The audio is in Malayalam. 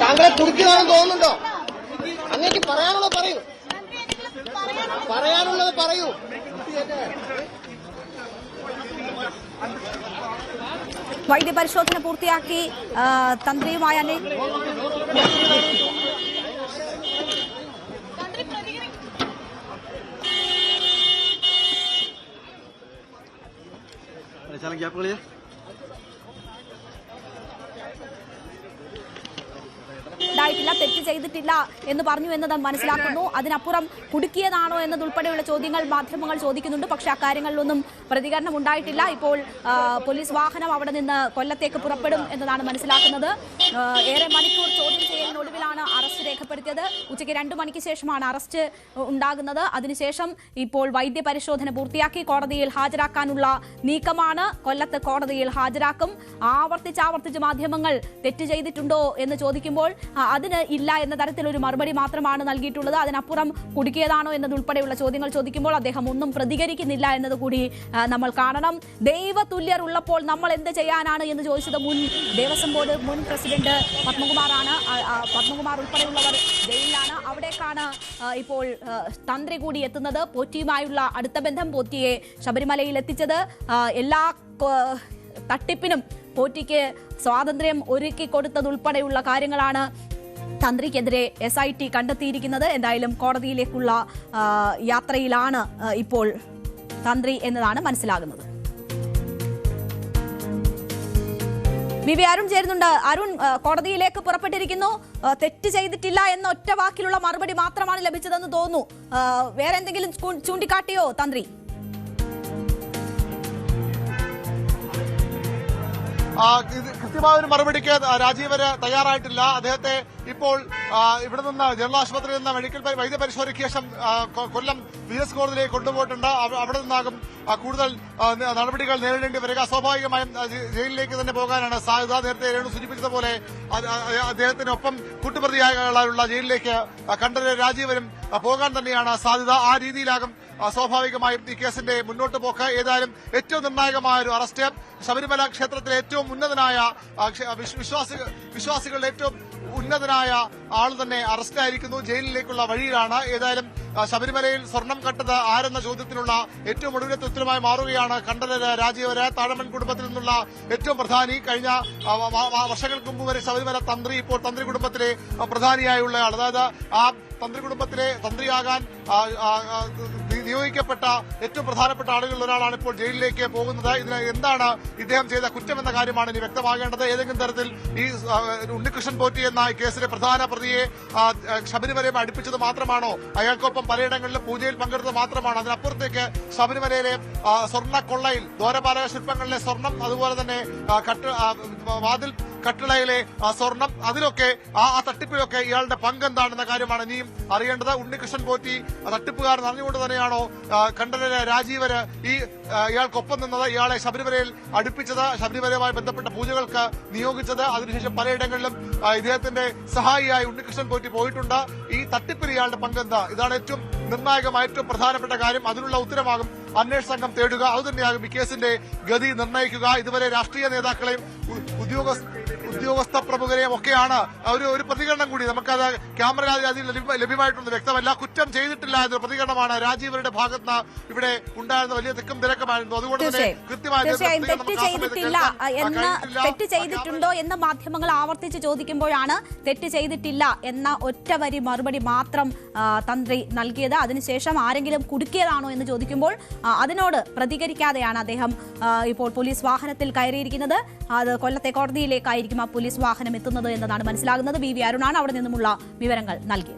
താങ്കളെ കുടുക്കിയതാണെന്ന് തോന്നുന്നുണ്ടോ? അങ്ങേക്ക് പറയാനുള്ളത് പറയൂ, പറയാനുള്ളത് പറയൂ. വൈദ്യപരിശോധന പൂർത്തിയാക്കി തന്ത്രിയുമായ ായിട്ടില്ല, തെറ്റ് ചെയ്തിട്ടില്ല എന്ന് പറഞ്ഞു എന്നത് മനസ്സിലാക്കുന്നു. അതിനപ്പുറം കുടുക്കിയതാണോ എന്നതുൾപ്പെടെയുള്ള ചോദ്യങ്ങൾ മാധ്യമങ്ങൾ ചോദിക്കുന്നുണ്ട്. പക്ഷേ അക്കാര്യങ്ങളിലൊന്നും പ്രതികരണം ഉണ്ടായിട്ടില്ല. ഇപ്പോൾ പോലീസ് വാഹനം അവിടെ നിന്ന് കൊല്ലത്തേക്ക് പുറപ്പെടും എന്നതാണ് മനസ്സിലാക്കുന്നത്. ഏറെ മണിക്കൂർ ചോദ്യം ചെയ്യലിനൊടുവിലാണ് അറസ്റ്റ് രേഖപ്പെടുത്തിയത്. ഉച്ചയ്ക്ക് 2 മണിക്ക് ശേഷമാണ് അറസ്റ്റ് ഉണ്ടാകുന്നത്. അതിനുശേഷം ഇപ്പോൾ വൈദ്യപരിശോധന പൂർത്തിയാക്കി കോടതിയിൽ ഹാജരാക്കാനുള്ള നീക്കമാണ്. കൊല്ലത്ത് കോടതിയിൽ ഹാജരാക്കും. ആവർത്തിച്ച് മാധ്യമങ്ങൾ തെറ്റ് ചെയ്തിട്ടുണ്ടോ എന്ന് ചോദിക്കുമ്പോൾ അതിന് ഇല്ല എന്ന തരത്തിലൊരു മറുപടി മാത്രമാണ് നൽകിയിട്ടുള്ളത്. അതിനപ്പുറം കുടുക്കിയതാണോ എന്നതുൾപ്പെടെയുള്ള ചോദ്യങ്ങൾ ചോദിക്കുമ്പോൾ അദ്ദേഹം ഒന്നും പ്രതികരിക്കുന്നില്ല എന്നത് കൂടി നമ്മൾ കാണണം. ദൈവതുല്യർ ഉള്ളപ്പോൾ നമ്മൾ എന്ത് ചെയ്യാനാണ് എന്ന് ചോദിച്ചത് മുൻ ദേവസ്വം ബോർഡ് മുൻ പ്രസിഡന്റ് പത്മകുമാറാണ്. പത്മകുമാർ ഉൾപ്പെടെയുള്ളവർ ജയിലിലാണ്. അവിടേക്കാണ് ഇപ്പോൾ തന്ത്രി കൂടി എത്തുന്നത്. പോറ്റിയുമായുള്ള അടുത്ത ബന്ധം, പോറ്റിയെ ശബരിമലയിൽ എത്തിച്ചത്, എല്ലാ തട്ടിപ്പിനും പോറ്റിക്ക് സ്വാതന്ത്ര്യം ഒരുക്കി കൊടുത്തതുൾപ്പെടെയുള്ള കാര്യങ്ങളാണ് തന്ത്രിക്കെതിരെ SIT കണ്ടെത്തിയിരിക്കുന്നത്. എന്തായാലും കോടതിയിലേക്കുള്ള യാത്രയിലാണ് ഇപ്പോൾ തന്ത്രി എന്നതാണ് മനസ്സിലാകുന്നത്. വി അരുൺ ചേരുന്നുണ്ട്. അരുൺ, കോടതിയിലേക്ക് പുറപ്പെട്ടിരിക്കുന്നു. തെറ്റ് ചെയ്തിട്ടില്ല എന്ന ഒറ്റ വാക്കിലുള്ള മറുപടി മാത്രമാണ് ലഭിച്ചതെന്ന് തോന്നുന്നു. വേറെ എന്തെങ്കിലും ചൂണ്ടിക്കാട്ടിയോ തന്ത്രി? കൃത്യമായ ഒരു മറുപടിക്ക് രാജീവര് തയ്യാറായിട്ടില്ല. അദ്ദേഹത്തെ ഇപ്പോൾ ഇവിടെ നിന്ന് ജനറൽ ആശുപത്രിയിൽ നിന്ന് മെഡിക്കൽ വൈദ്യപരിശോധനയ്ക്ക് ശേഷം കൊല്ലം വിജിലൻസ് കോടതിയിലേക്ക് കൊണ്ടുപോയിട്ടുണ്ട്. അവിടെ നിന്നാകും കൂടുതൽ നടപടികൾ നേരിടേണ്ടി വരിക. സ്വാഭാവികമായും ജയിലിലേക്ക് തന്നെ പോകാനാണ് സാധ്യത. നേരത്തെ രേണു സൂചിപ്പിച്ചതുപോലെ അദ്ദേഹത്തിനൊപ്പം കൂട്ടുപ്രതിയായുള്ള ജയിലിലേക്ക് കണ്ഠരര് രാജീവരും പോകാൻ തന്നെയാണ് സാധ്യത. ആ രീതിയിലാകും സ്വാഭാവികമായും ഈ കേസിന്റെ മുന്നോട്ട് പോക്ക്. ഏതായാലും ഏറ്റവും നിർണായകമായ ഒരു അറസ്റ്റ്. ശബരിമല ക്ഷേത്രത്തിലെ ഏറ്റവും ഉന്നതനായ വിശ്വാസികളുടെ ഏറ്റവും ഉന്നതനായ ആൾ തന്നെ അറസ്റ്റായിരിക്കുന്നു. ജയിലിലേക്കുള്ള വഴിയിലാണ്. ഏതായാലും ശബരിമലയിൽ സ്വർണം കട്ടത് ആരെന്ന ചോദ്യത്തിനുള്ള ഏറ്റവും ഒടുവിലത്തെ ഉത്തരമായി മാറുകയാണ് കണ്ഠരര് രാജീവര്. താഴമൺ കുടുംബത്തിൽ നിന്നുള്ള ഏറ്റവും പ്രധാനി. കഴിഞ്ഞ വർഷങ്ങൾക്ക് മുമ്പ് വരെ ശബരിമല തന്ത്രി, ഇപ്പോൾ തന്ത്രി കുടുംബത്തിലെ പ്രധാനിയായുള്ളയാൾ. അതായത് ആ തന്ത്രി കുടുംബത്തിലെ തന്ത്രിയാകാൻ നിയോഗിക്കപ്പെട്ട ഏറ്റവും പ്രധാനപ്പെട്ട ആളുകളിൽ ഒരാളാണ് ഇപ്പോൾ ജയിലിലേക്ക് പോകുന്നത്. ഇതിന് എന്താണ് ഇദ്ദേഹം ചെയ്ത കുറ്റമെന്ന കാര്യമാണ് ഇനി വ്യക്തമാകേണ്ടത്. ഏതെങ്കിലും തരത്തിൽ ഈ ഉണ്ണികൃഷ്ണൻ പോറ്റി എന്ന കേസിലെ പ്രധാന പ്രതിയെ ശബരിമലയെ അടുപ്പിച്ചത് മാത്രമാണോ? അയാൾക്കൊപ്പം പലയിടങ്ങളിലും പൂജയിൽ പങ്കെടുത്തത് മാത്രമാണോ? അതിനപ്പുറത്തേക്ക് ശബരിമലയിലെ സ്വർണ്ണക്കൊള്ളയിൽ ദ്വാരപാലക ശില്പങ്ങളിലെ സ്വർണം, അതുപോലെ തന്നെ വാതിൽ കട്ടിളയിലെ സ്വർണം, അതിലൊക്കെ ആ തട്ടിപ്പിലൊക്കെ ഇയാളുടെ പങ്കെന്താണെന്ന കാര്യമാണ് ഇനിയും അറിയേണ്ടത്. ഉണ്ണികൃഷ്ണൻ പോറ്റി തട്ടിപ്പുകാരൻ അറിഞ്ഞുകൊണ്ട് തന്നെയാണോ കണ്ഠരര് രാജീവര് ഇയാൾക്കൊപ്പം നിന്നത്, ഇയാളെ ശബരിമലയിൽ അടുപ്പിച്ചത്, ശബരിമലയുമായി ബന്ധപ്പെട്ട പൂജകൾക്ക് നിയോഗിച്ചത്? അതിനുശേഷം പലയിടങ്ങളിലും ഇദ്ദേഹത്തിന്റെ സഹായിയായി ഉണ്ണികൃഷ്ണൻ പോറ്റി പോയിട്ടുണ്ട്. ഈ തട്ടിപ്പിൽ ഇയാളുടെ പങ്കെന്താ? ഇതാണ് ഏറ്റവും നിർണായകമായ ഏറ്റവും പ്രധാനപ്പെട്ട കാര്യം. അതിനുള്ള ഉത്തരമാകും അന്വേഷണ സംഘം തേടുക. അതുതന്നെയാകും ഈ കേസിന്റെ ഗതി നിർണ്ണയിക്കുക. ഇതുവരെ രാഷ്ട്രീയ നേതാക്കളെയും ഉദ്യോഗസ്ഥ പ്രമുഖരെയും ഒക്കെയാണ് ഒരു പ്രതികരണം കൂടി നമുക്കത് ക്യാമറ ലഭ്യമായിട്ടൊന്നും വ്യക്തമല്ല. കുറ്റം ചെയ്തിട്ടില്ല എന്നൊരു പ്രതികരണമാണ് രാജീവരുടെ ഭാഗത്ത് ഇവിടെ ഉണ്ടായിരുന്ന വലിയ തിക്കും തിരക്കമായിരുന്നു. അതുകൊണ്ട് തന്നെ തീർച്ചയായും തെറ്റ് ചെയ്തിട്ടുണ്ടോ എന്ന് മാധ്യമങ്ങൾ ആവർത്തിച്ച് ചോദിക്കുമ്പോഴാണ് തെറ്റ് ചെയ്തിട്ടില്ല എന്ന ഒറ്റ വരി മറുപടി മാത്രം തന്ത്രി നൽകിയത്. അതിനുശേഷം ആരെങ്കിലും കുടുക്കിയതാണോ എന്ന് ചോദിക്കുമ്പോൾ അതിനോട് പ്രതികരിക്കാതെയാണ് അദ്ദേഹം ഇപ്പോൾ പോലീസ് വാഹനത്തിൽ കയറിയിരിക്കുന്നത്. അത് കൊല്ലത്തെ കോടതിയിലേക്കായിരിക്കും ആ പോലീസ് വാഹനം എത്തുന്നത് എന്നതാണ് മനസ്സിലാകുന്നത്. വി അരുണാണ് അവിടെ നിന്നുമുള്ള വിവരങ്ങൾ നൽകിയത്.